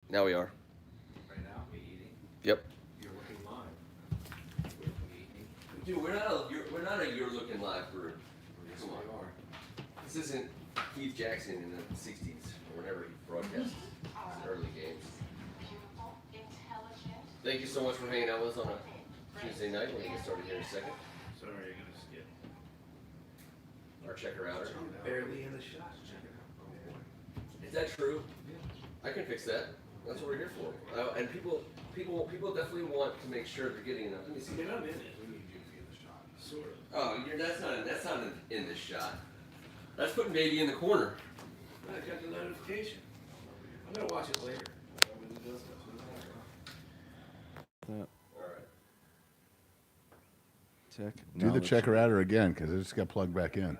Now we are. Right now, we eating. Yep. You're looking live. We eating. Dude, we're not a you're looking live for. Yes, Come on. we are. This isn't Keith Jackson in the '60s or whenever he broadcast his early games. Thank you so much for hanging out with us on a Tuesday night. We're gonna get started here in a second. Sorry, you're gonna skip. Our checker outer. Barely in the shot. Check it out. Oh boy. Is that true? I can fix that. That's what we're here for. And people definitely want to make sure they're getting enough. Let me see. You're not in it. We need you to be in the shot. Sort of. Oh, that's not in this shot. That's putting baby in the corner. I got the notification. I'm gonna watch it later. When it does that. All right. Check. Do the checker outer again because it just got plugged back in.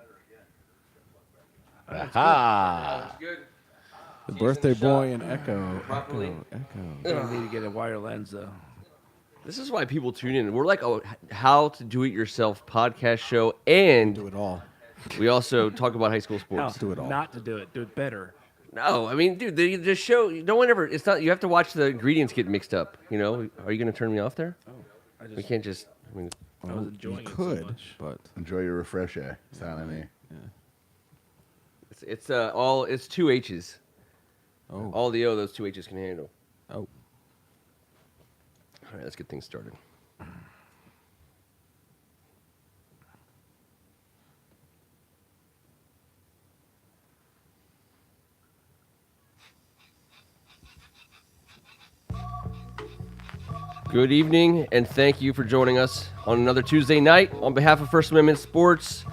That's Aha! good. The He's birthday in the boy shot and Echo. properly. Echo. You don't need to get a wire lens though. This is why people tune in. We're like a how to do it yourself podcast show, and Do it all. we also talk about high school How sports. do it all. Not to do it. Do it better. No, I mean, dude, the show. No one ever. It's not. You have to watch the ingredients get mixed up. You know. Are you going to turn me off there? I We just can't just. I mean, I was enjoying you it so could, much. but Enjoy your refresher, Silent E. it's all. It's two H's. oh, All the O those two H's can handle. oh, All right, let's get things started. Good evening, and thank you for joining us on another Tuesday night. On behalf of First Amendment Sports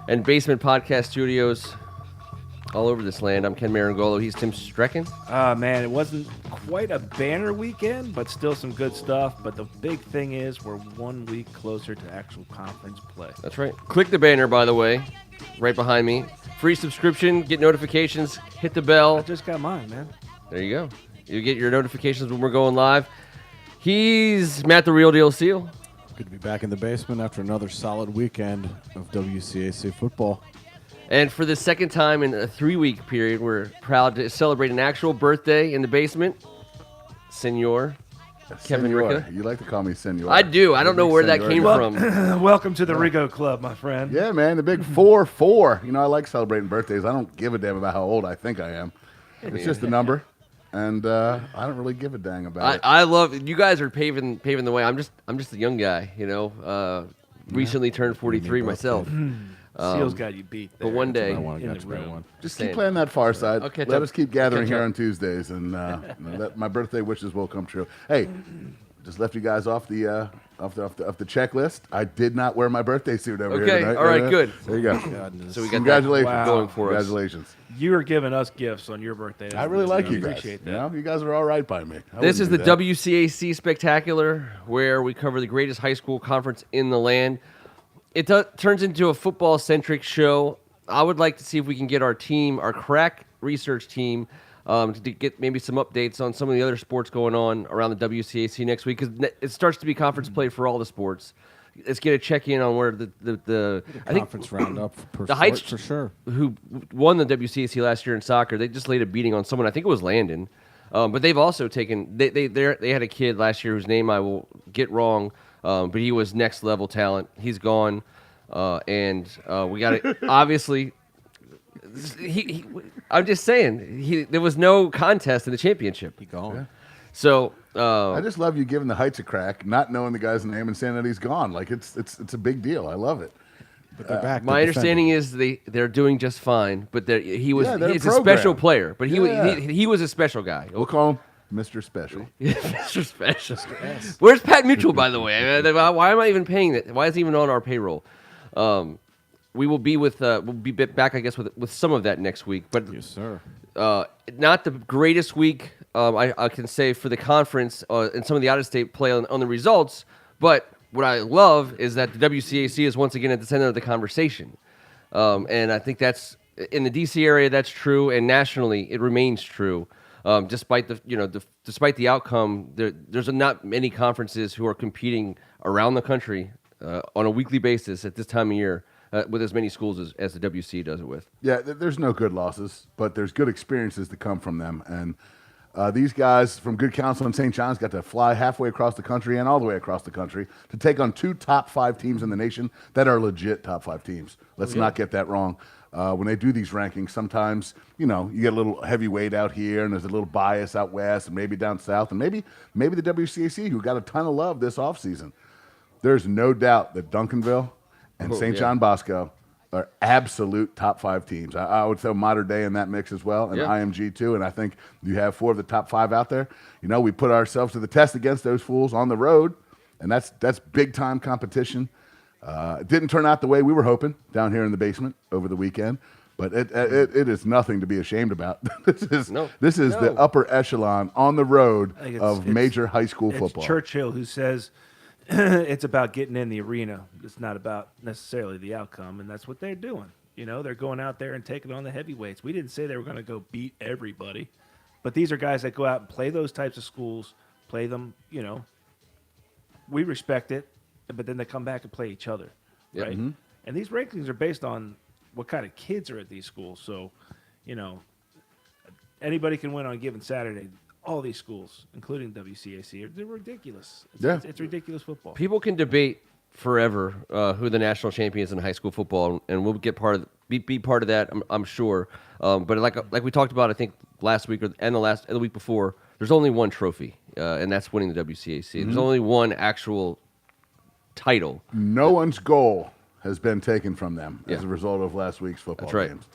and Basement Podcast Studios all over this land, I'm Ken Marangolo. He's Tim Strecken. Man, it wasn't quite a banner weekend, but still some good stuff. But the big thing is we're 1 week closer to actual conference play. That's right. Click the banner, by the way, right behind me. Free subscription, get notifications, hit the I bell. just got mine, man. There you go. You get your notifications when we're going live. He's Matt the Real Deal Seal. good to be back in the basement after another solid weekend of WCAC football. And for the second time in a 3-week period, we're proud to celebrate an actual birthday in the basement. Senor Kevin Senor. Ricca. You like to call me Senor. I do. I don't know where that Senor. came Well, from. Welcome to the Rigo Club, my friend. Yeah, man, the big 4-4. You know, I like celebrating birthdays. I don't give a damn about how old I think I am. It's just a number, and I don't really give a dang about it. I love you guys are paving the way. I'm just a young guy, you know. Recently turned 43 both, myself. Seal's got you beat there. But one day, I want to in get the to that room. one. Just saying. keep playing that far side. I'll catch Let up. us keep gathering Catch here up. on Tuesdays, and my birthday wishes will come true. Hey, just left you guys off the checklist. I did not wear my birthday suit over here Okay, tonight. all right, good. There you go. Goodness. So we got that Congratulations. Wow. going for us. Congratulations. You are giving us gifts on your birthday. I really like you guys. Appreciate that. You know, you guys are all right by me. I This is the wouldn't do that. WCAC Spectacular, where we cover the greatest high school conference in the land. It turns into a football-centric show. I would like to see if we can get our team, our crack research team, to get maybe some updates on some of the other sports going on around the WCAC next week, because it starts to be conference play for all the sports. Let's get a check-in on where the I think Conference roundup per the sport, Heights for sure. who won the WCAC last year in soccer, they just laid a beating on someone. I think it was Landon, but they've also taken they had a kid last year whose name I will get wrong, but he was next level talent. He's gone, and we got to obviously. I'm just saying there was no contest in the championship. He gone. So I just love you giving the Heights a crack, not knowing the guy's name and saying that he's gone. Like it's a big deal. I love it. But they're back. my understanding is they're doing just fine, but they're he's a a program. special player, but Yeah. he was a special guy. We'll call him Mr. Special. Mr. Special. Where's Pat Mitchell, by the way? Why am I even paying that? Why is he even on our payroll? We will be we'll be back, I guess, with some of that next week. But Yes, sir. not the greatest week, I can say, for the conference and some of the out-of-state play on the results. But what I love is that the WCAC is once again at the center of the conversation. And I think that's in the DC area, that's true, and nationally, it remains true. Despite despite the outcome, there's not many conferences who are competing around the country on a weekly basis at this time of year with as many schools as the WC does it with. Yeah, there's no good losses, but there's good experiences to come from them. And These guys from Good Counsel and St. John's got to fly halfway across the country and all the way across the country to take on 2 top 5 teams in the nation that are legit top 5 teams. Let's not get that wrong. When they do these rankings, sometimes, you get a little heavyweight out here and there's a little bias out west and maybe down south and maybe the WCAC, who got a ton of love this offseason. There's no doubt that Duncanville and St. John Bosco are absolute top 5 teams. I would throw Modern Day in that mix as well, and IMG too. And I think you have 4 of the top 5 out there. We put ourselves to the test against those fools on the road, and that's big time competition. It didn't turn out the way we were hoping down here in the basement over the weekend, but it is nothing to be ashamed about. This is the upper echelon on the road of major high school football. Churchill who says it's about getting in the arena. It's not about necessarily the outcome, and that's what they're doing. They're going out there and taking on the heavyweights. We didn't say they were going to go beat everybody, but these are guys that go out and play those types of schools, play them. We respect it, but then they come back and play each other, right? Mm-hmm. And these rankings are based on what kind of kids are at these schools. So, anybody can win on a given Saturday. All these schools, including WCAC, they're ridiculous. It's ridiculous football. People can debate forever who the national champion is in high school football, and we'll get be part of that. I'm sure. But like we talked about, I think last week and the week before, there's only one trophy, and that's winning the WCAC. Mm-hmm. There's only one actual title. No one's goal has been taken from them as a result of last week's football games.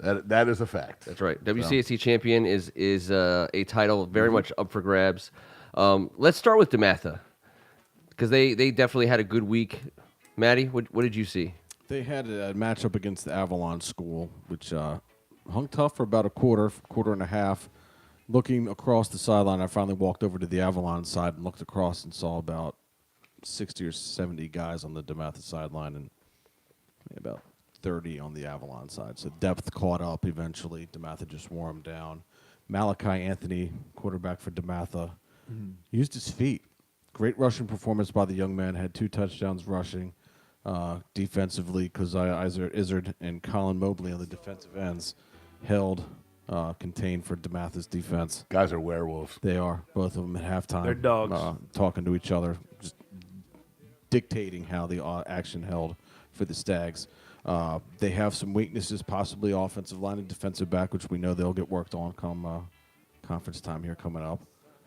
That is a fact. That's right. WCAC champion is a title very much up for grabs. Let's start with DeMatha, because they definitely had a good week. Maddie, what did you see? They had a matchup against the Avalon School, which hung tough for about a quarter and a half. Looking across the sideline, I finally walked over to the Avalon side and looked across and saw about 60 or 70 guys on the DeMatha sideline and about 30 on the Avalon side. So depth caught up eventually. DeMatha just wore him down. Malachi Anthony, quarterback for DeMatha, used his feet. Great rushing performance by the young man. Had 2 touchdowns rushing. Defensively, Keziah Izzard and Colin Mobley on the defensive ends held, contained for DeMatha's defense. Guys are werewolves. They are. Both of them at halftime. They're dogs. Talking to each other, just dictating how the action held for the Stags. They have some weaknesses, possibly offensive line and defensive back, which we know they'll get worked on come conference time here coming up.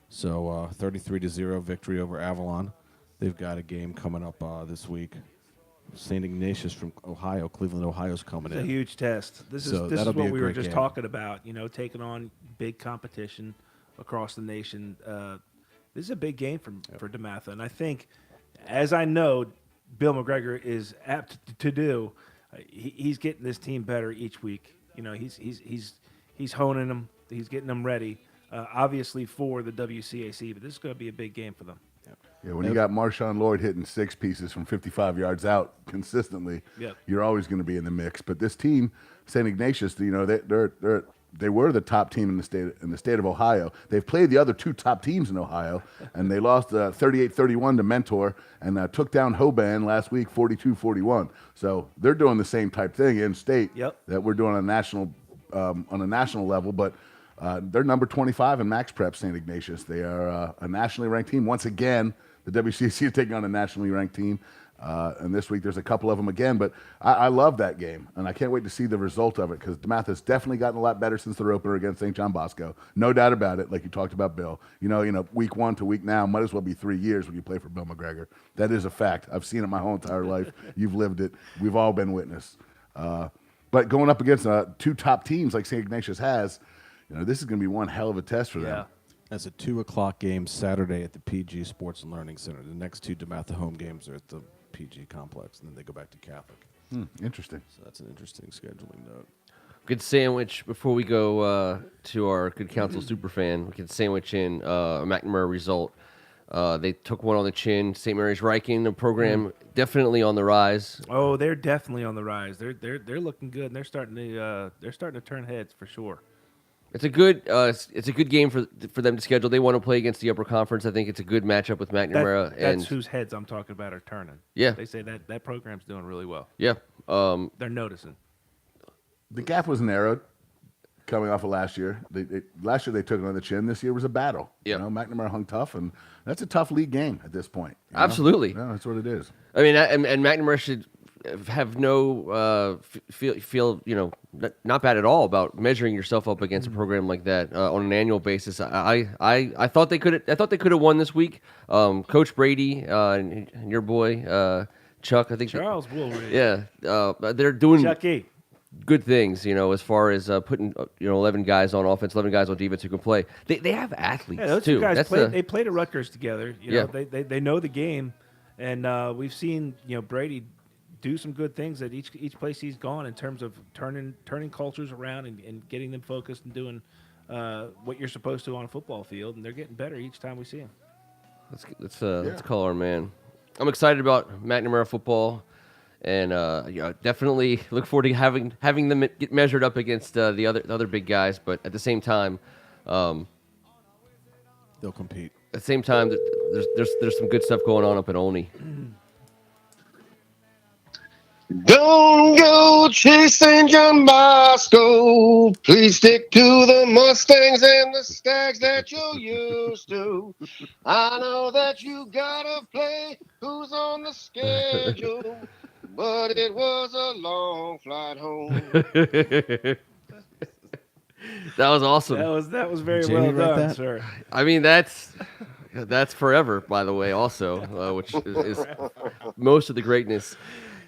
So 33-0 victory over Avalon. They've got a game coming up this week. St. Ignatius from Ohio, Cleveland, Ohio's coming in. It's a huge test. This is what we were just talking about, taking on big competition across the nation. This is a big game for DeMatha. And I think, as I know Bill McGregor is apt to do, he's getting this team better each week. He's honing them. He's getting them ready, obviously for the WCAC. But this is going to be a big game for them. Yeah, when you got Marshawn Lloyd hitting 6 pieces from 55 yards out consistently, you're always going to be in the mix. But this team, St. Ignatius, they were the top team in the state of Ohio. They've played the other 2 top teams in Ohio, and they lost 38-31 to Mentor and took down Hoban last week 42-41. So they're doing the same type thing in state that we're doing on a national level, but. They're number 25 in Max Prep, St. Ignatius. They are a nationally ranked team. Once again, the WCAC is taking on a nationally ranked team. And this week there's a couple of them again. But I love that game, and I can't wait to see the result of it because DeMatha's definitely gotten a lot better since their opener against St. John Bosco. No doubt about it, like you talked about, Bill. Week 1 to week now might as well be 3 years when you play for Bill McGregor. That is a fact. I've seen it my whole entire life. You've lived it. We've all been witness. But going up against 2 top teams like St. Ignatius has, this is going to be one hell of a test for them. That's a 2:00 game Saturday at the PG Sports and Learning Center. The next 2 DeMatha home games are at the PG complex, and then they go back to Catholic. Interesting. So that's an interesting scheduling note. Good sandwich before we go to our Good Counsel Superfan. We can sandwich in a McNamara result. They took one on the chin. St. Mary's Riking, the program definitely on the rise. Oh, they're definitely on the rise. They're looking good, and they're starting to turn heads for sure. It's a good game for them to schedule. They want to play against the upper conference. I think it's a good matchup with McNamara. That's whose heads I'm talking about are turning. Yeah. They say that program's doing really well. Yeah. They're noticing. The gap was narrowed. coming off of last year. Last year they took it on the chin. This year was a battle. Yep. You know, McNamara hung tough, and that's a tough league game at this point. You know? Absolutely. Yeah, that's what it is. I mean, and McNamara should have no feel not bad at all about measuring yourself up against a program like that on an annual basis. I thought they could have won this week. Coach Brady and your boy Chuck, I think Charles Woolridge. Yeah, they're doing Chucky. good things, as far as putting 11 guys on offense, 11 guys on defense who can play. They have athletes Yeah, those too. two guys That's they played at Rutgers together. Yeah. They know the game, and we've seen Brady do some good things at each place he's gone in terms of turning cultures around and getting them focused and doing what you're supposed to on a football field, and they're getting better each time we see them. Let's call our man. I'm excited about McNamara football, and definitely look forward to having them get measured up against the other big guys. But at the same time, They'll compete. At the same time, there's some good stuff going on up at Olney. Don't go chasing John Bosco. Please stick to the Mustangs and the Stags that you're used to. I know that you gotta play who's on the schedule, but it was a long flight home. That was awesome. That was very Jamie well write done, that? sir. I mean, that's forever, by the way, also, which is most of the greatness.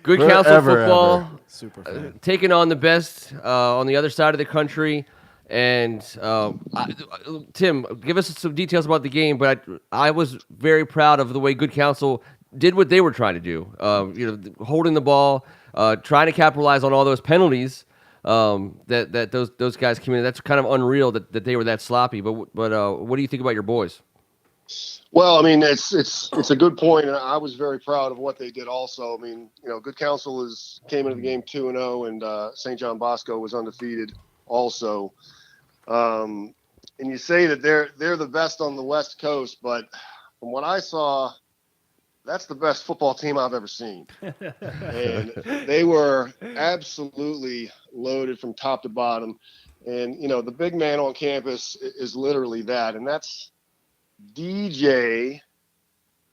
Good Counsel Forever, football, ever. Super fan. taking on the best on the other side of the country. And Tim, give us some details about the game. But I was very proud of the way Good Counsel did what they were trying to do. Holding the ball, trying to capitalize on all those penalties that those guys committed. That's kind of unreal that they were that sloppy. But what do you think about your boys? Well, I mean, it's a good point, and I was very proud of what they did. Also, I mean, Good Counsel came into the game 2-0, and St. John Bosco was undefeated. Also, and you say that they're the best on the West Coast, but from what I saw, that's the best football team I've ever seen, and they were absolutely loaded from top to bottom. And the big man on campus is literally that, and that's DJ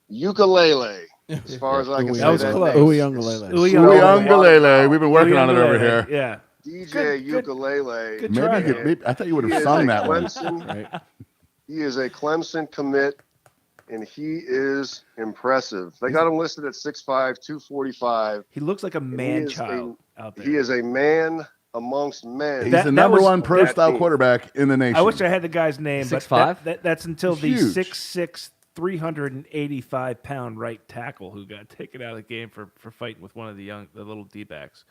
Ukulele, as far as I can say. That was that close. name. Ukulele. Ukulele. We've been working on it over here. Yeah. DJ Ukulele. good Maybe try. you could. Maybe, I thought you would He have is sung a that one. Clemson- Right. He is a Clemson commit, and he is impressive. They got him listed at 6'5", 245. He looks like a and man child out there. He is a man amongst men. He's That- the that number was- one pro that style team. quarterback in the nation. I wish I had the guy's name, but 6'5"? that's until the Huge. 6'6", 385-pound right tackle who got taken out of the game for fighting with one of the little D-backs.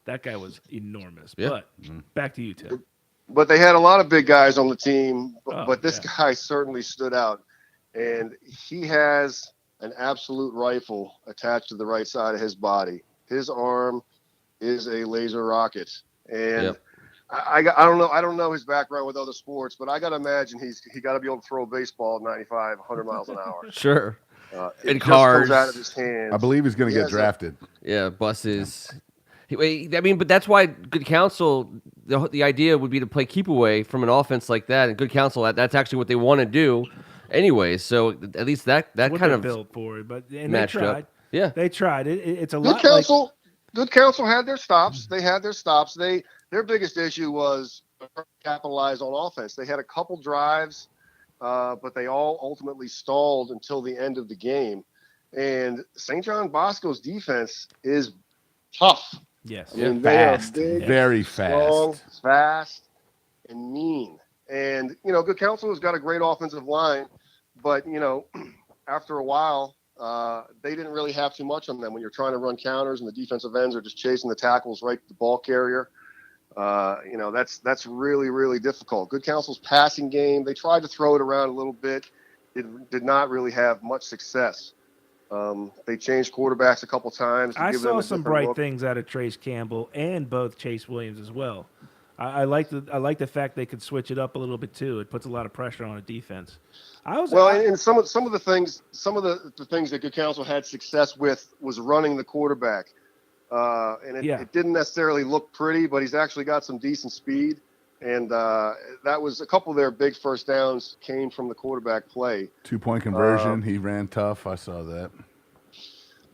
That guy was enormous. Yeah. But back to you, Tim. But they had a lot of big guys on the team, Oh, but this yeah. guy certainly stood out. And he has an absolute rifle attached to the right side of his body. His arm is a laser rocket. And Yep. I don't know his background with other sports, but I got to imagine he got to be able to throw a baseball at 95, 100 miles an hour. Sure. It And just cars. comes out of his hands. I believe he's going to He get has a- drafted. Yeah, buses. But that's why Good Counsel, the idea would be to play keep away from an offense like that. And Good Counsel, that's actually what they want to do anyway. So at least that What kind they're of built for it, but and they matched tried. up. Yeah. They tried. It's a Good lot like Counsel. Good Counsel had their stops. They had their stops. Their biggest issue was capitalize on offense. They had a couple drives, but they all ultimately stalled until the end of the game. And St. John Bosco's defense is tough. yes. I mean, they are Fast. big, Very strong, fast. fast, and mean. And Good Counsel has got a great offensive line, but after a while, they didn't really have too much on them when you're trying to run counters and the defensive ends are just chasing the tackles right to the ball carrier. That's really, really difficult. Good Counsel's passing game, they tried to throw it around a little bit. It did not really have much success. They changed quarterbacks a couple times. To I give them saw a some different bright look. things out of Trace Campbell and both Chase Williams as well. I like the fact they could switch it up a little bit too. It puts a lot of pressure on a defense. And some of the things that Good Counsel had success with was running the quarterback, and it didn't necessarily look pretty, but he's actually got some decent speed. And that was a couple of their big first downs came from the quarterback play. 2-point conversion. He ran tough. I saw that.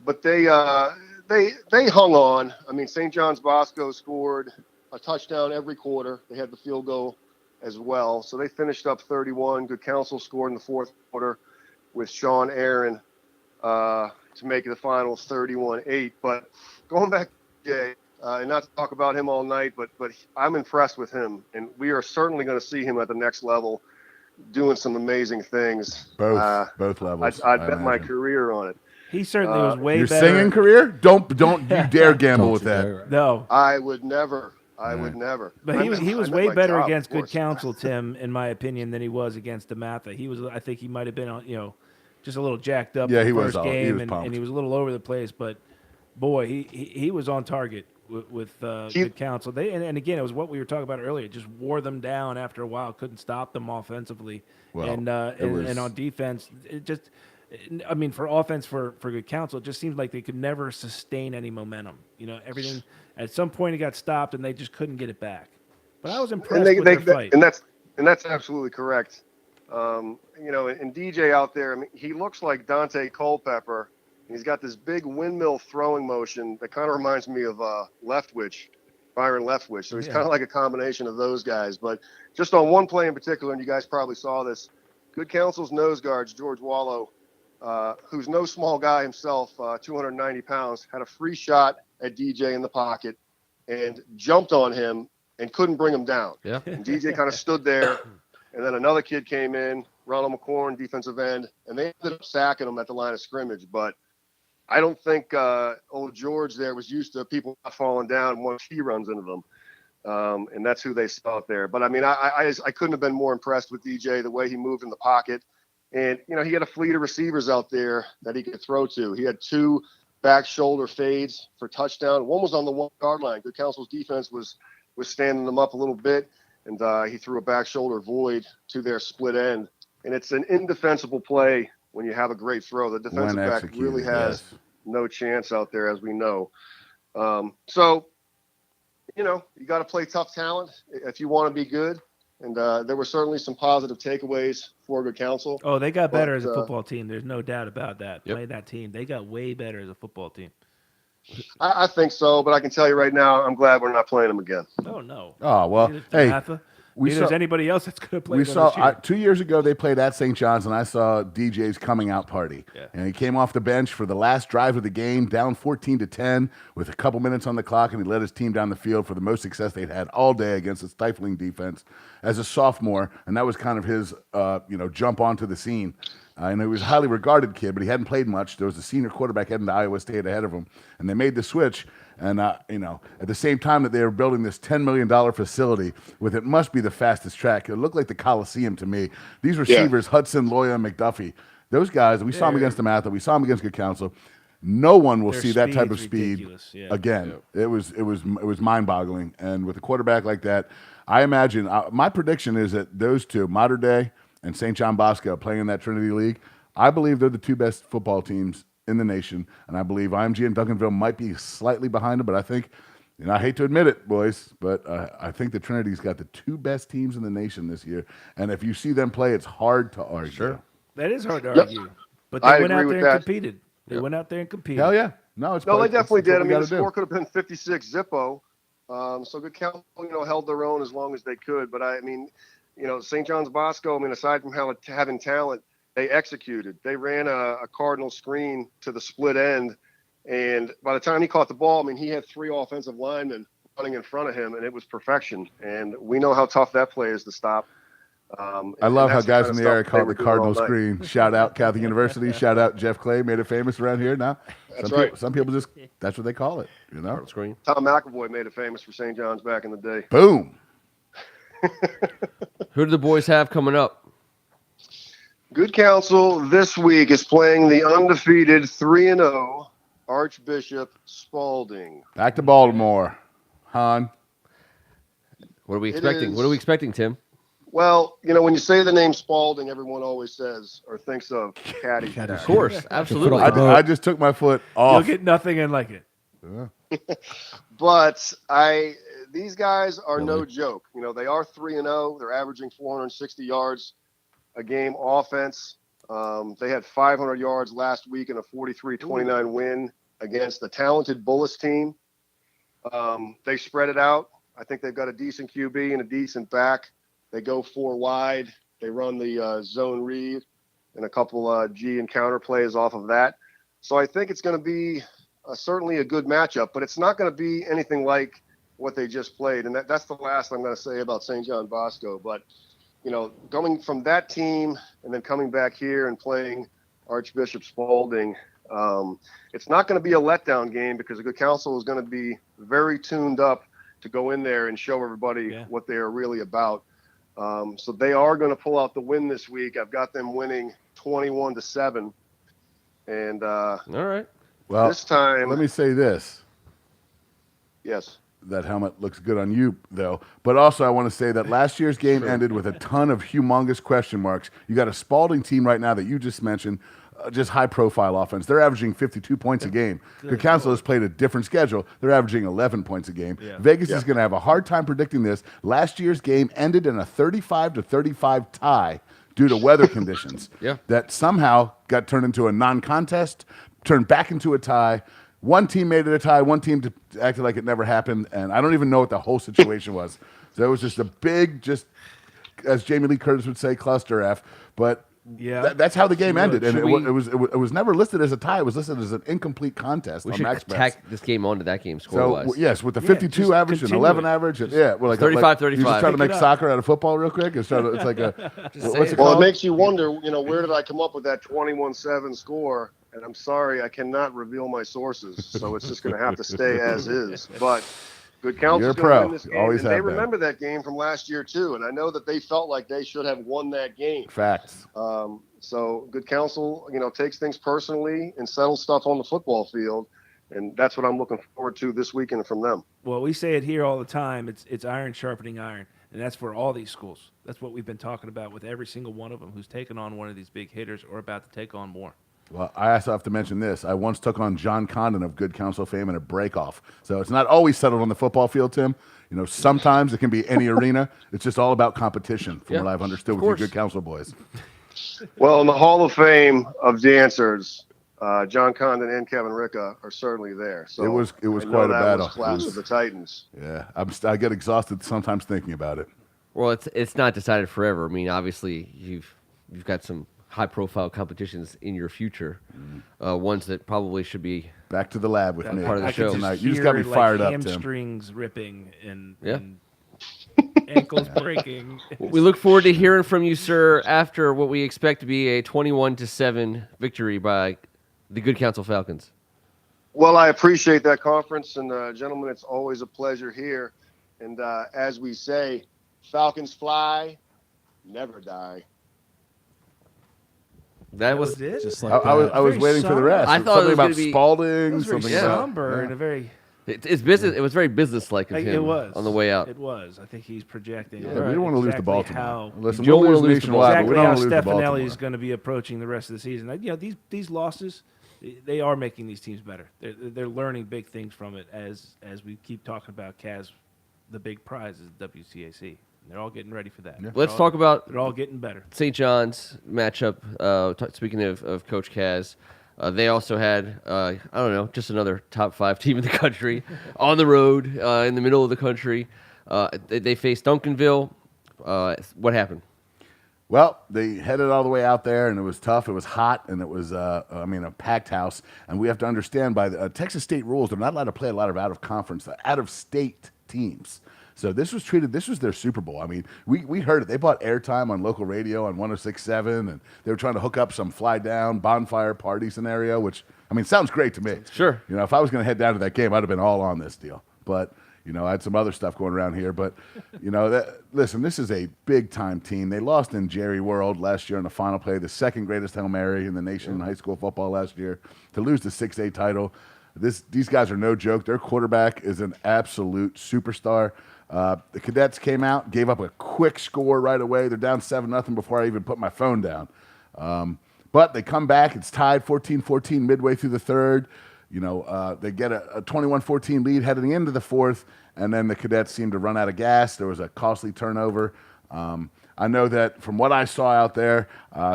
But they hung on. I mean, St. John's Bosco scored a touchdown every quarter. They had the field goal as well. So they finished up 31. Good Counsel scored in the fourth quarter with Sean Aaron to make it the final 31-8. But going back to Jay, and not to talk about him all night, but I'm impressed with him. And we are certainly going to see him at the next level doing some amazing things. Both levels. I'd bet my career on it. He certainly was way Your better. singing career? Don't you dare gamble with that. Dare. No. I would never. I would never. But he was I way meant my better job, against of Good course. Counsel, Tim, in my opinion, than he was against DeMatha. I think he might have been on, just a little jacked up. Yeah, in he the was first all- he game, was and pumped. he was a little over the place. But boy, he was on target with Good Counsel. And again, it was what we were talking about earlier. It just wore them down after a while. Couldn't stop them offensively, Well, and on defense, it just. I mean, for offense, for Good Counsel, it just seems like they could never sustain any momentum. Everything at some point it got stopped, and they just couldn't get it back. But I was impressed with their fight. And that's absolutely correct. And DJ out there, I mean, he looks like Dante Culpepper. He's got this big windmill throwing motion that kind of reminds me of Byron Leftwich. So he's kind of like a combination of those guys. But just on one play in particular, and you guys probably saw this, Good Counsel's nose guards, George Wallow, who's no small guy himself, 290 pounds, had a free shot at DJ in the pocket and jumped on him and couldn't bring him down. Yeah. And DJ kind of stood there, and then another kid came in, Ronald McCorn, defensive end, and they ended up sacking him at the line of scrimmage. But I don't think old George there was used to people not falling down once he runs into them. And that's who they saw out there. But, I mean, I couldn't have been more impressed with DJ, the way he moved in the pocket. And, he had a fleet of receivers out there that he could throw to. He had 2 back shoulder fades for touchdown. One was on the 1-yard line. Good Counsel's defense was standing them up a little bit, and he threw a back shoulder void to their split end. And it's an indefensible play when you have a great throw. The defensive back really has no chance out there, as we know. So, you got to play tough talent if you want to be good. And there were certainly some positive takeaways for Good Counsel. Oh, they got better as a football team. There's no doubt about that. Yep. Play that team. They got way better as a football team. I think so, but I can tell you right now, I'm glad we're not playing them again. Oh, no. Oh, well, there's anybody else that's going to play We them saw this year. 2 years ago they played at St. John's, and I saw DJ's coming out party. Yeah. And he came off the bench for the last drive of the game, down 14-10 with a couple minutes on the clock, and he led his team down the field for the most success they'd had all day against a stifling defense as a sophomore. And that was kind of his, jump onto the scene. And he was a highly regarded kid, but he hadn't played much. There was a senior quarterback heading to Iowa State ahead of him, and they made the switch. And, at the same time that they were building this $10 million facility with it must be the fastest track. It looked like the Coliseum to me. These receivers, Hudson, Loya, and McDuffy, those guys, we saw them against DeMatha. We saw them against Good Counsel. No one will see that type of speed again. Yeah. It was mind-boggling. And with a quarterback like that, I imagine my prediction is that those two, Mater Dei and St. John Bosco, playing in that Trinity League, I believe they're the 2 best football teams in the nation, and I believe IMG and Duncanville might be slightly behind them, but I think, I hate to admit it, boys, but I think the Trinity's got the 2 best teams in the nation this year, and if you see them play, it's hard to argue. Sure. That is hard to argue, but they went out there and competed. They went out there and competed. Hell yeah. No, they definitely did. I mean, the score could have been 56 Zippo, so Good Counsel, held their own as long as they could, but St. John's Bosco, aside from having talent, they executed. They ran a cardinal screen to the split end, and by the time he caught the ball, he had 3 offensive linemen running in front of him, and it was perfection. And we know how tough that play is to stop. I love how guys in the area call it the cardinal screen. Shout out Catholic University. Shout out Jeff Clay, made it famous around here. Now, some people just, that's what they call it. Cardinal screen. Tom McAvoy made it famous for St. John's back in the day. Boom. Who do the boys have coming up? Good Counsel this week is playing the undefeated 3-0 Archbishop Spalding. Back to Baltimore. Han. What are we expecting? What are we expecting, Tim? Well, when you say the name Spalding, everyone always says or thinks of Caddy. Of course, absolutely. I just took my foot off. You'll get nothing in like it. But these guys are no Really? joke. They are 3-0. They're averaging 460 yards a game offense. They had 500 yards last week in a 43-29 win against the talented Bullis team. They spread it out. I think they've got a decent QB and a decent back. They go 4 wide. They run the zone read and a couple G and counter plays off of that. So I think it's going to be certainly a good matchup, but it's not going to be anything like what they just played. And that's the last I'm going to say about St. John Bosco. But, coming from that team and then coming back here and playing Archbishop Spalding, it's not going to be a letdown game because the Good Counsel is going to be very tuned up to go in there and show everybody what they are really about. So they are going to pull out the win this week. I've got them winning 21-7. And All right. Well, this time, let me say this. yes. That helmet looks good on you, though. But also, I want to say that last year's game ended with a ton of humongous question marks. You got a Spalding team right now that you just mentioned, just high-profile offense. They're averaging 52 points a game. Good Counsel has played a different schedule. They're averaging 11 points a game. Yeah. Vegas is going to have a hard time predicting this. Last year's game ended in a 35-35 tie due to weather conditions. That somehow got turned into a non-contest, turned back into a tie. One team made it a tie. One team acted like it never happened, and I don't even know what the whole situation was. So it was just a big, as Jamie Lee Curtis would say, cluster F. But that's how the game ended, and it was never listed as a tie. It was listed as an incomplete contest. We on should MaxBets. tack this game onto that game score-wise. So yes, with the 52 average and 11 average, and well, like 35-35. You just trying to make soccer out of football real quick. It's like a what's it Well, called? it makes you wonder, where did I come up with that 21-7 score? And I'm sorry, I cannot reveal my sources, so it's just going to have to stay as is. But Good Counsel is going to win this game, Always and have they been. remember that game from last year too. And I know that they felt like they should have won that game. Facts. So Good Counsel, takes things personally and settles stuff on the football field, and that's what I'm looking forward to this weekend from them. Well, we say it here all the time. It's iron sharpening iron, and that's for all these schools. That's what we've been talking about with every single one of them who's taken on one of these big hitters or about to take on more. Well, I also have to mention this. I once took on John Condon of Good Counsel fame in a break-off. So it's not always settled on the football field, Tim. Sometimes it can be any arena. It's just all about competition, from what I've understood with your Good Counsel boys. Well, in the Hall of Fame of dancers, John Condon and Kevin Ricca are certainly there. So it was quite a battle. Was Clash of the Titans. Yeah, I get exhausted sometimes thinking about it. Well, it's not decided forever. I mean, obviously, you've got some high-profile competitions in your future, ones that probably should be back to the lab with me. Part of the show tonight. You just got me fired up, Tim. Hamstrings ripping and ankles breaking. We look forward to hearing from you, sir, after what we expect to be a 21-7 victory by the Good Counsel Falcons. Well, I appreciate that, conference, and gentlemen, it's always a pleasure here. And as we say, Falcons fly, never die. That was it. Just like I was waiting for the rest. I thought something it was about gonna be- Spalding. It was very Something about somber and a very. It's business. It was very businesslike of him. It was on the way out. It was. I think he's projecting. we don't want to lose to Baltimore. How, Listen, You don't we'll wanna lose lose to nationwide, but exactly we don't how want to lose to Stefanelli Baltimore. is going to be approaching the rest of the season. These losses, they are making these teams better. They're learning big things from it as we keep talking about. Kaz, the big prize is WCAC. They're all getting ready for that. Yeah. Let's talk about They're all getting better. St. John's matchup. Speaking of Coach Kaz, they also had, I don't know, just another top 5 team in the country on the road in the middle of the country. They faced Duncanville. What happened? Well, they headed all the way out there, and it was tough. It was hot, and it was, a packed house. And we have to understand by the Texas State rules, they're not allowed to play a lot of out-of-conference, out-of-state teams. So this was their Super Bowl. I mean, we heard it. They bought airtime on local radio on 106.7, and they were trying to hook up some fly-down bonfire party scenario, which, sounds great to me. Sure. If I was going to head down to that game, I'd have been all on this deal. But, I had some other stuff going around here. But, listen, this is a big-time team. They lost in Jerry World last year in the final play, the second greatest Hail Mary in the nation in high school football last year, to lose the 6A title. These guys are no joke. Their quarterback is an absolute superstar. The Cadets came out, gave up a quick score right away. They're down 7-0 before I even put my phone down. But they come back. It's tied 14-14 midway through the third. They get a 21-14 lead heading into the fourth, and then the Cadets seemed to run out of gas. There was a costly turnover. I know that from what I saw out there,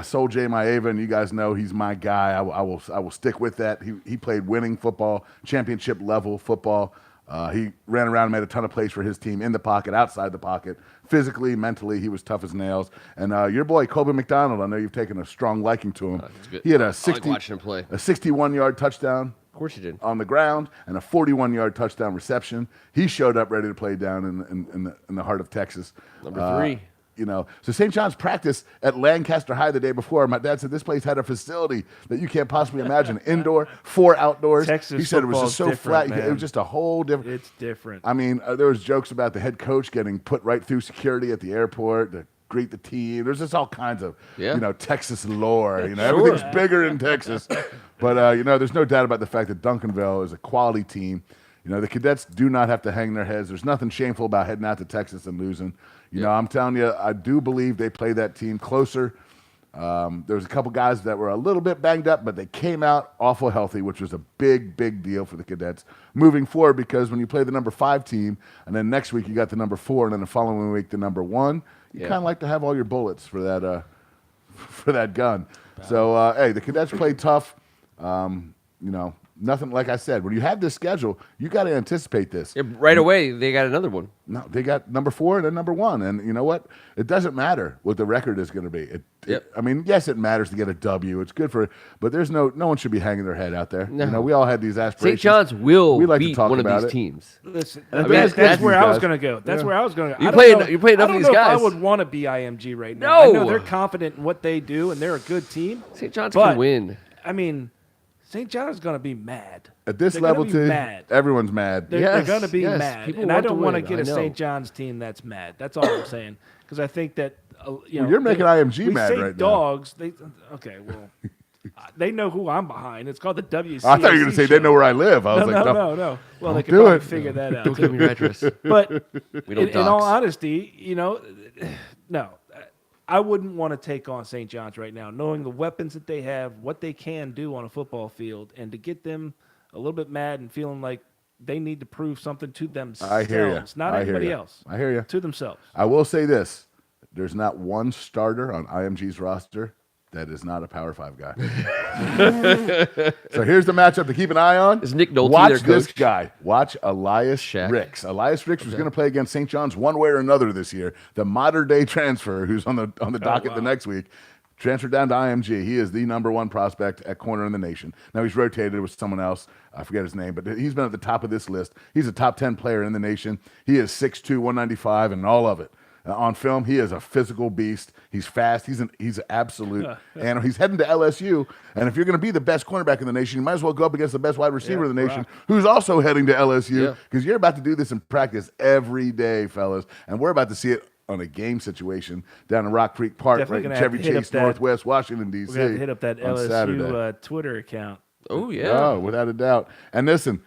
Sol J. Maeva, and you guys know he's my guy. I will stick with that. He played winning football, championship level football. He ran around and made a ton of plays for his team in the pocket, outside the pocket. Physically, mentally, he was tough as nails. And your boy, Kobe McDonald, I know you've taken a strong liking to him. He had a 61-yard touchdown. Of course he did. On the ground, and a 41-yard touchdown reception. He showed up ready to play down in the heart of Texas. Number 3. So St. John's practiced at Lancaster High the day before. My dad said this place had a facility that you can't possibly imagine. Indoor, 4 outdoors. Texas he said it was just so flat. Man. It was just a whole different. It's different. I mean, there was jokes about the head coach getting put right through security at the airport to greet the team. There's just all kinds of, Texas lore. Everything's bigger in Texas. But, there's no doubt about the fact that Duncanville is a quality team. The Cadets do not have to hang their heads. There's nothing shameful about heading out to Texas and losing. I'm telling you, I do believe they play that team closer. There was a couple guys that were a little bit banged up, but they came out awful healthy, which was a big, big deal for the Cadets moving forward, because when you play the number 5 team, and then next week you got the number 4, and then the following week the number 1, you kind of like to have all your bullets for that gun. So, hey, the Cadets played tough. Nothing, like I said, when you have this schedule, you got to anticipate this. Yeah, right away, they got another one. No, they got number 4 and then number 1. And you know what? It doesn't matter what the record is going to be. I mean, yes, it matters to get a W. It's good for, but there's no one should be hanging their head out there. No. We all had these aspirations. St. John's will we like beat to talk one of about these it. teams. Listen, that's where I was going to go. That's where I was going to go. You play enough of these guys. I would want to be IMG right now. No. I know they're confident in what they do, and they're a good team. St. John's can win. I mean, St. John's going to be mad. At this level, too, everyone's mad. They're going to be mad. People and I don't want to win. get a St. John's team that's mad. That's all I'm saying. Because I think that, you're making IMG mad right now. Dogs. They know who I'm behind. It's called the WCAC. I thought you were going to say they know where I live. I was no. Well, they can probably figure that out. Don't give me your address. But we don't in all honesty, no. I wouldn't want to take on St. John's right now, knowing the weapons that they have, what they can do on a football field, and to get them a little bit mad and feeling like they need to prove something to themselves. I hear you. Not anybody else. I hear you. To themselves. I will say this. There's not one starter on IMG's roster that is not a Power 5 guy. So here's the matchup to keep an eye on. Is Nick Nolte Watch their coach? this guy. Watch Elias Shaq. Ricks. Elias Ricks was going to play against St. John's one way or another this year. The modern-day transfer who's on the docket the next week. Transferred down to IMG. He is the number 1 prospect at corner in the nation. Now, he's rotated with someone else. I forget his name, but he's been at the top of this list. He's a top 10 player in the nation. He is 6'2", 195, and all of it. On film, he is a physical beast. He's fast. He's an absolute animal. He's heading to LSU, and if you're going to be the best cornerback in the nation, you might as well go up against the best wide receiver in the nation, who's also heading to LSU, because you're about to do this in practice every day, fellas, and we're about to see it on a game situation down in Rock Creek Park, Definitely right in Chevy Chase, Northwest Washington, D.C. We're going to hit up that on LSU Twitter account. Oh, yeah. Oh, without a doubt. And listen,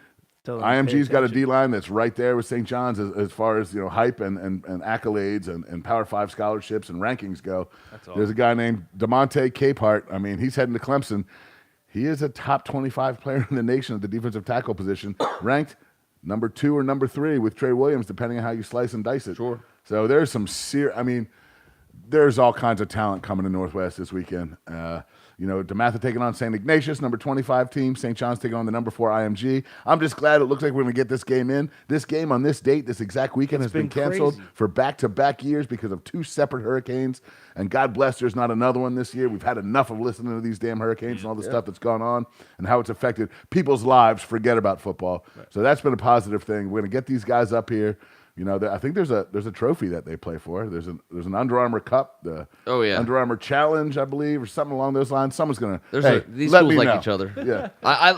IMG's got a attention. D-line that's right there with St. John's as far as hype and accolades and Power 5 scholarships and rankings go. There's a guy named DeMonte Capehart. I mean, he's heading to Clemson. He is a top 25 player in the nation at the defensive tackle position, ranked number 2 or number 3 with Trey Williams, depending on how you slice and dice it. Sure. So there's some there's all kinds of talent coming to Northwest this weekend. DeMatha taking on St. Ignatius, number 25 team. St. John's taking on the number 4 IMG. I'm just glad it looks like we're going to get this game in. This game on this date, this exact weekend, has been canceled for back-to-back years because of 2 separate hurricanes. And God bless there's not another one this year. We've had enough of listening to these damn hurricanes and all the stuff that's gone on and how it's affected people's lives. Forget about football. Right. So that's been a positive thing. We're going to get these guys up here. I think there's a trophy that they play for. There's an Under Armour Cup, the Under Armour Challenge, I believe, or something along those lines. Someone's gonna. These schools like each other. Yeah,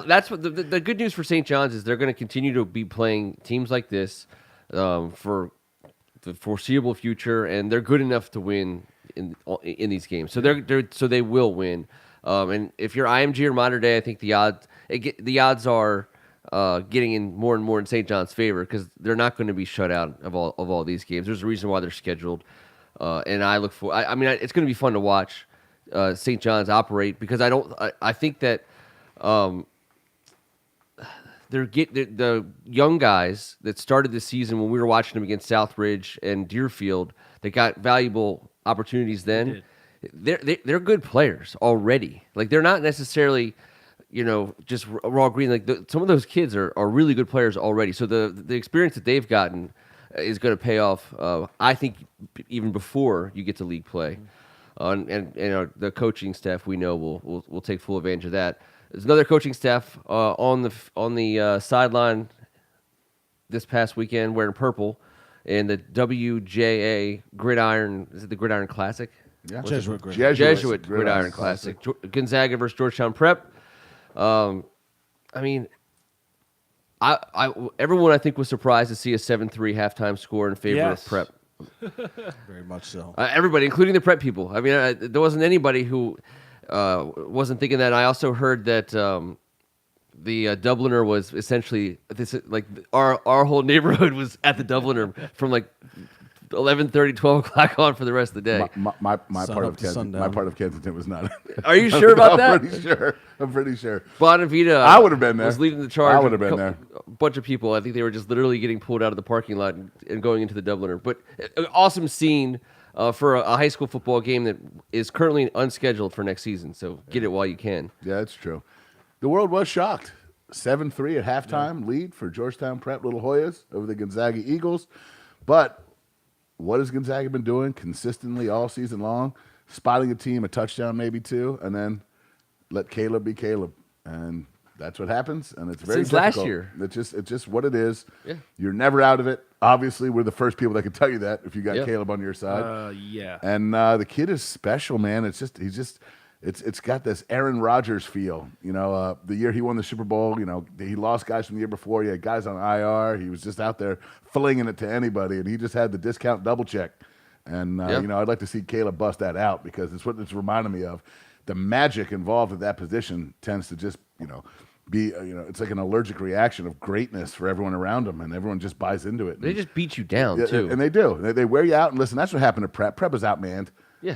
that's what the good news for St. John's is. They're going to continue to be playing teams like this for the foreseeable future, and they're good enough to win in these games. So they will win. And if you're IMG or Modern Day, I think the odds are. Getting in more and more in St. John's favor because they're not going to be shut out of all these games. There's a reason why they're scheduled, and I look for. I mean, it's going to be fun to watch St. John's operate because I think that the young guys that started the season when we were watching them against Southridge and Deerfield that got valuable opportunities then. They're good players already. Like they're not necessarily, just raw green. Like some of those kids are really good players already. So the experience that they've gotten is going to pay off. I think even before you get to league play, and the coaching staff we know will take full advantage of that. There's another coaching staff on the sideline this past weekend wearing purple in the WJA Gridiron. Is it the Gridiron Classic? Yeah. Jesuit Gridiron. Jesuit Gridiron Classic. Gonzaga versus Georgetown Prep. I everyone I think was surprised to see a 7-3 halftime score in favor of Prep. Very much so. Everybody, including the Prep people. I mean, there wasn't anybody who wasn't thinking that. I also heard that the Dubliner was essentially our whole neighborhood was at the Dubliner from 11:30, 12 o'clock on for the rest of the day. My part of Kensington was not. Are you sure about that? I'm pretty sure. Bonavita, I would have been there. Was leading the charge. I would have been there. A bunch of people. I think they were just literally getting pulled out of the parking lot and going into the Dubliner. But an awesome scene for a high school football game that is currently unscheduled for next season. So get it while you can. Yeah, that's true. The world was shocked. 7-3 at halftime lead for Georgetown Prep Little Hoyas over the Gonzaga Eagles. But what has Gonzaga been doing consistently all season long? Spotting a team, a touchdown, maybe two, and then let Caleb be Caleb. And that's what happens, and it's very difficult. Last year. It's just what it is. Yeah. You're never out of it. Obviously, we're the first people that can tell you that if you got Caleb on your side. Yeah. And the kid is special, man. It's got this Aaron Rodgers feel. The year he won the Super Bowl, he lost guys from the year before. He had guys on IR. He was just out there flinging it to anybody, and he just had the discount double check. And, I'd like to see Caleb bust that out because it's what it's reminding me of. The magic involved with that position tends to just, be, it's like an allergic reaction of greatness for everyone around them, and everyone just buys into it. They just beat you down, too. And they do. They wear you out. And listen, that's what happened to Prep. Prep was outmanned. Yeah,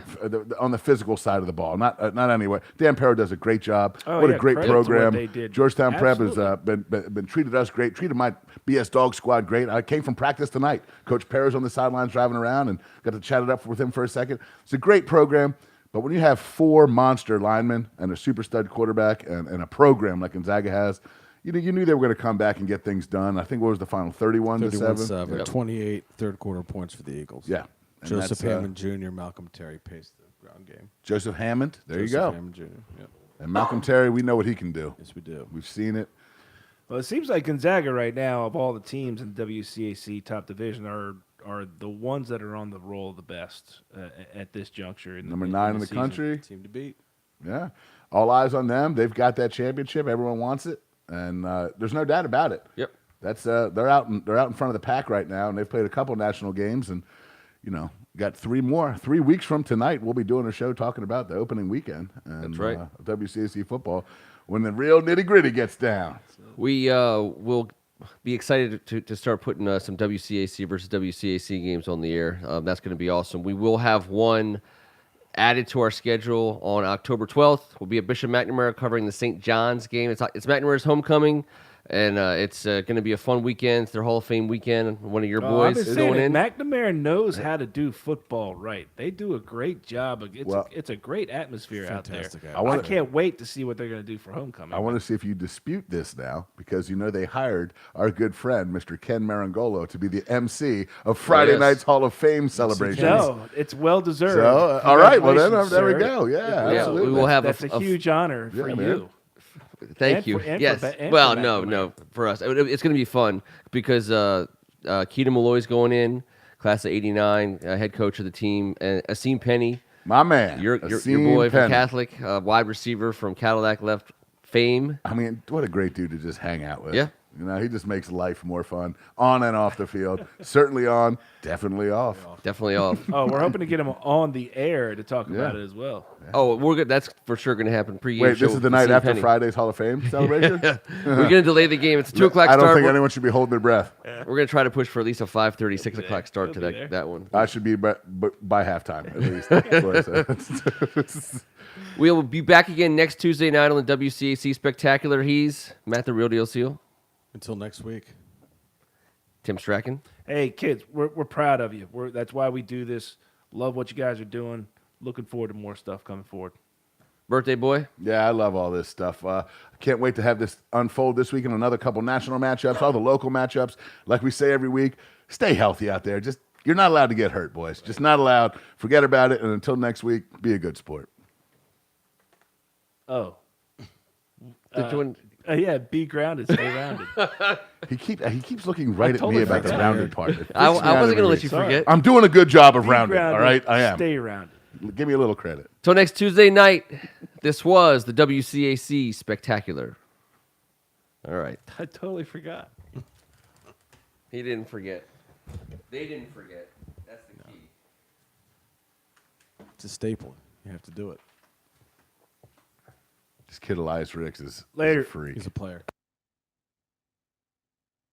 on the physical side of the ball, not anyway. Dan Perro does a great job. Oh, what a great program! They did. Georgetown Absolutely. Prep has been treated us great. Treated my BS Dog Squad great. I came from practice tonight. Coach Perro's on the sidelines driving around, and got to chat it up with him for a second. It's a great program, but when you have 4 monster linemen and a super stud quarterback and a program like Gonzaga has, you knew they were going to come back and get things done. I think what was the final 31-7, Yep. 28 third quarter points for the Eagles. Yeah. And Joseph Hammond Jr., Malcolm Terry paced the ground game. Joseph Hammond, there you Joseph go. Hammond Jr. Yep. And Malcolm Terry, we know what he can do. Yes, we do. We've seen it. Well, it seems like Gonzaga right now, of all the teams in the WCAC top division, are the ones that are on the roll the best at this juncture. Number 9 in the season. country. Team to beat. Yeah. All eyes on them. They've got that championship. Everyone wants it. And there's no doubt about it. Yep. That's they're out in front of the pack right now, and they've played a couple national games, and got 3 more. 3 weeks from tonight, we'll be doing a show talking about the opening weekend. And, That's right. WCAC football, when the real nitty gritty gets down. We will be excited to start putting some WCAC versus WCAC games on the air. That's going to be awesome. We will have one added to our schedule on October 12th. We'll be at Bishop McNamara covering the St. John's game. It's McNamara's homecoming, and it's going to be a fun weekend. It's their Hall of Fame weekend. One of your boys is going in. McNamara knows how to do football right. They do a great job. It's a great atmosphere out there. I can't wait to see what they're going to do for homecoming. I want to see if you dispute this now, because they hired our good friend, Mr. Ken Marangolo, to be the MC of Friday night's Hall of Fame celebrations. No, it's well deserved. So, all right, well then, there sir. we go. Yeah, absolutely. We will have That's a huge honor for man. you. Thank you. Yes. Well, no, for us. It's going to be fun because Keita Malloy's going in, class of 89, head coach of the team, and Asim Penny. My man. Your boy from Catholic, wide receiver from Cadillac left fame. I mean, what a great dude to just hang out with. Yeah. He just makes life more fun on and off the field. Certainly on, definitely off. Definitely off. Oh, we're hoping to get him on the air to talk about it as well. Oh, we're good. That's for sure going to happen. Pre-game Wait, show this is the with night Asim after Penny. Friday's Hall of Fame celebration? We're going to delay the game. It's 2 o'clock I start. don't think anyone should be holding their breath. We're going to try to push for at least a 5:30, 6 o'clock start to that one. I should be by halftime, at least. That's what I said. We'll be back again next Tuesday night on the WCAC Spectacular. He's Matt the Real Deal Seal. Until next week. Tim Strachan. Hey, kids, we're proud of you. That's why we do this. Love what you guys are doing. Looking forward to more stuff coming forward. Birthday boy. Yeah, I love all this stuff. I can't wait to have this unfold this week in another couple national matchups, all the local matchups. Like we say every week, stay healthy out there. Just you're not allowed to get hurt, boys. Just not allowed. Forget about it. And until next week, be a good sport. Oh. Did Yeah, be grounded, stay rounded. He keeps looking right at totally me about the forgot. rounded part. It I freaks me out wasn't going to every let week. you Sorry. forget. I'm doing a good job of Be rounded. grounded, All right, I am. Stay rounded. Give me a little credit. Till next Tuesday night, this was the WCAC Spectacular. All right. I totally forgot. He didn't forget. They didn't forget. That's the key. It's a staple. You have to do it. This kid Elias Ricks is Later. a freak. He's a player.